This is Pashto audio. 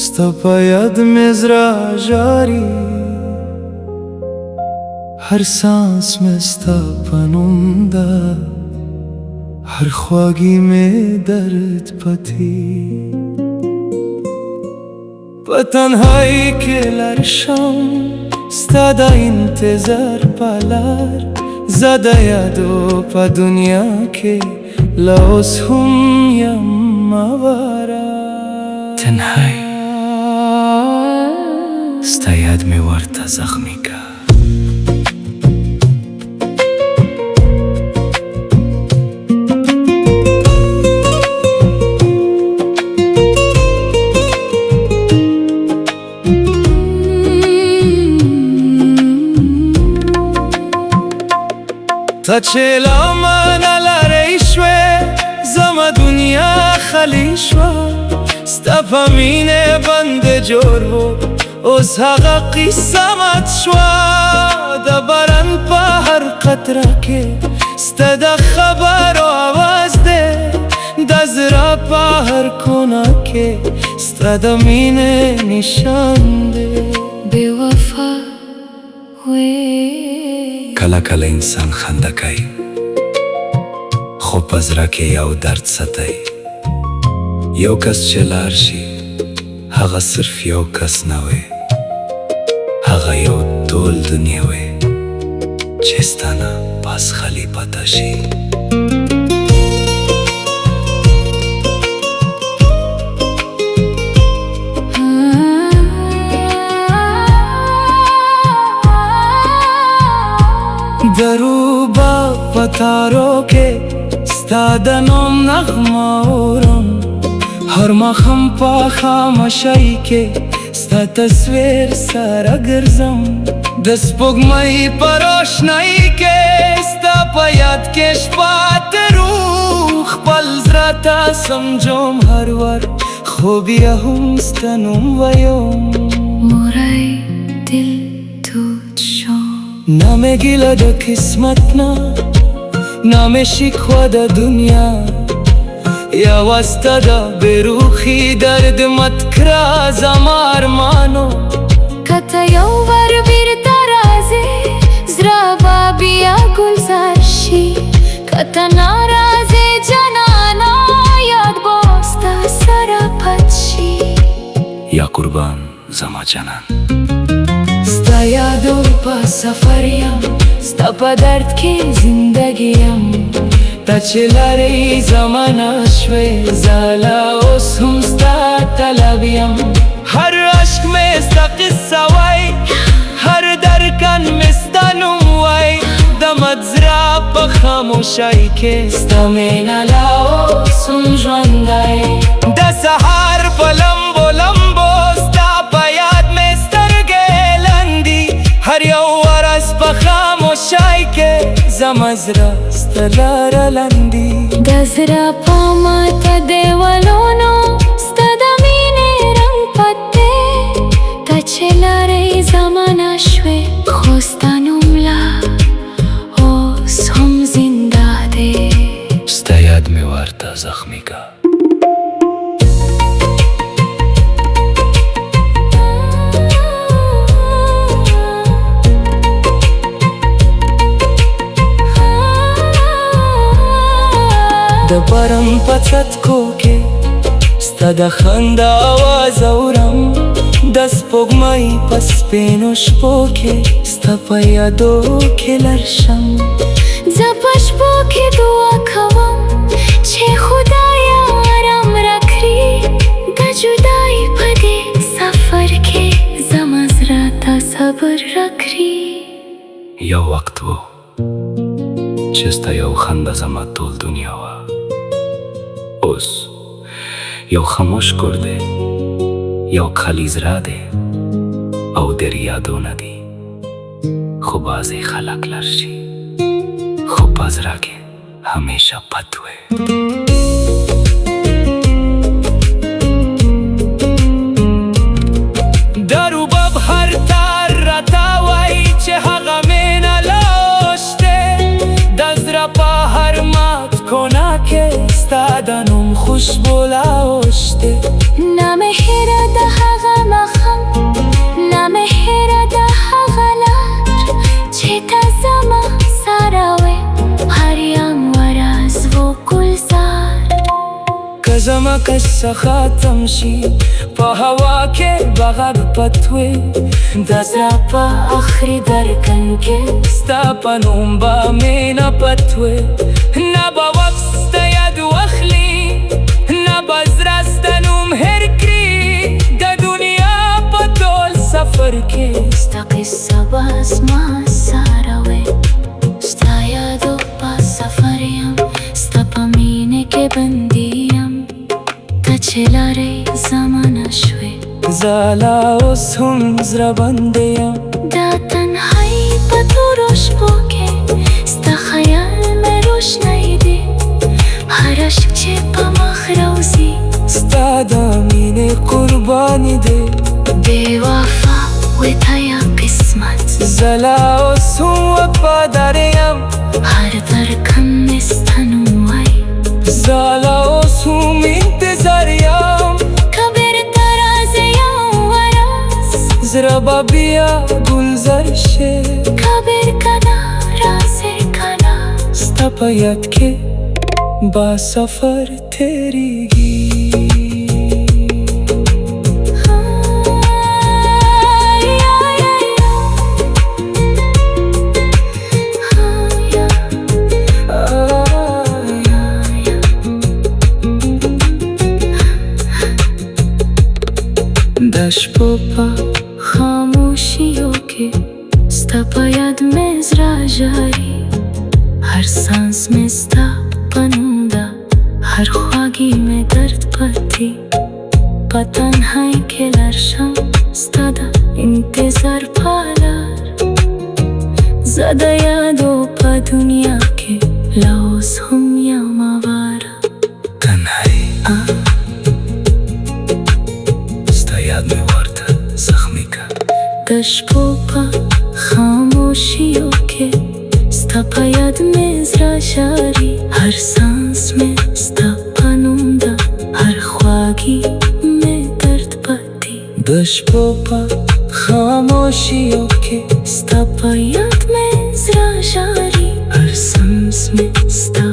ستا په یاد مې زړه ژاړي، هر سانس مې ستا په نوم ده، هر خواږي مې درد پتی. په تنهایی کې لاړ شم ستا د انتظار په لار، زه د یادو په دنیا کې لا اوس هم یم آواره. تنهایی ستا یاد مې ورته زخمی که. تا چې له مانه لرې شوې زما دنیا خالي شوه، ستا په مینې بندې جوړ و اوس هغه قصه مات شوه. د باران په هر قطره کې ستا د خبرو آواز دی، د زړه په هر کونه کې ستا د مینې نشان دی. بې وفا کله کله انسان خنده کوي خو په زړه کې یو درد ساتي. یو کس چې لاړ شي هغه صرف یو کس نه وي، هغه یو ټول دنیا وي چې ستا نه پس خالي پاته شي. دروبا پتارو کې ستا د نوم نغمه اورم، هر ماښام په خاموشۍ کې ستا تصویر سره ګرځم. د سپوږمۍ په روشنۍ کې ستا په یاد کې شپه تېرو، خپل زړه ته سمجوم هر وار خو بیا هم ستا نوم ویم. موری دل تود شو، نه مې ګیله د قسمت نه، نه مې شکوه د دنیا، یوازته د بېروخي درد مات کړه زما ارمانو. که ته یو ور بیرته راځې زړه به بیا ګلزار شي، که ته ناراضې جانانه یاد به ستا سره پات شي. یا قربان زما جانان، ستا یادو په سفر یم، ستا په درد کې زندګي یم. ته چې لارې زمانه شوې زه لا اوس هم ستا طلب یم. هر عشق مې ستا قصه وای، هر درکن مې ستا نوم وای. د مزرا په خاموشۍ کې ستا مینه لا اوس هم ژوندی. د سهار په لمبو لمبو ستا په یاد مې سترګې لندي، هر یو ورځ په خاموشۍ کې زما زړه ستا لاره لندي. د زړه په ماته دیوالونو ستا د مینې رنګ پت دی، ته چې لارې زمانه شوې خو ستا نوم لا اوس هم زنده دی. ستا یاد مې ورته زخمی که. د باران په څاڅکو کې ستا د خندا آواز اورم، د سپوږمۍ په سپینو شپو کې ستا په یادو کې لاړ شم. زه په شپو کې دعا کوم چې خدایا آرام راکړي، د جدایۍ په دې سفر کې زما زړه ته صبر راکړي. یو وخت و چې ستا یو خنده زما ټول دنیا وه، اوس یو خاموش کور دی، یو خالی زړه دی او ډېر یادونه دي. خو بعضې خلک لاړ شي خو په زړه کې همیشه پت وي. دروباب هر تار راته وایي چې هغه مینه لا اوس دی، د زړه په هر مات کونه کې ستا د نوم خوشبو لا اوس دی. نام هیره د قصة ختم شي په هوا کې بغږ پتوي د زړه په آخري درکن کې ستا په نوم به مینه پتوي نه به وخت ستا یاد واخلي نه به زړه ستا نوم هېر کړي د دنیا په ټول سفر کې ستا قصه به زما سره وي ستا یادو په سفر یم ستا په مینې کې بندي یم ته چې لارې زمانه شوې زه لا اوس هم زړه بندې یم دا تنهایي په تورو شپو کې ستا خیال مې روشنی دی هر عشق چې په مخ راوځي ستا د مینې قرباني دی بې وفا وې ته یا قسمت زه لا اوس هم وفادار یم هر درکن مې ستا نوم وایي زه لا اوس هم انتظار یم که بیرته راځې یو ورځ زړه به بیا ګلزار شي که بیرته راځې کنه ستا په یاد کې با سفر تیریږي د شپو په خاموشیو کې ستا په یاد مې زړه ژاړي هر سانس مې ستا په نوم ده هر خواږي مې درد پاتې په تنهایي کې لاړ شم ستا د انتظار په لار زه د یادو په دنیا کې لا اوس هم یم آواره تنهایي یاد مې ورته زخمي که د شپو په خاموشیو کې ستا په یاد مې زړه ژاړي هر سانس مې ستا په نوم ده هر خواږي مې درد پاتې د شپو په خاموشیو کې ستا په یاد مې زړه ژاړي هر سانس مې ستا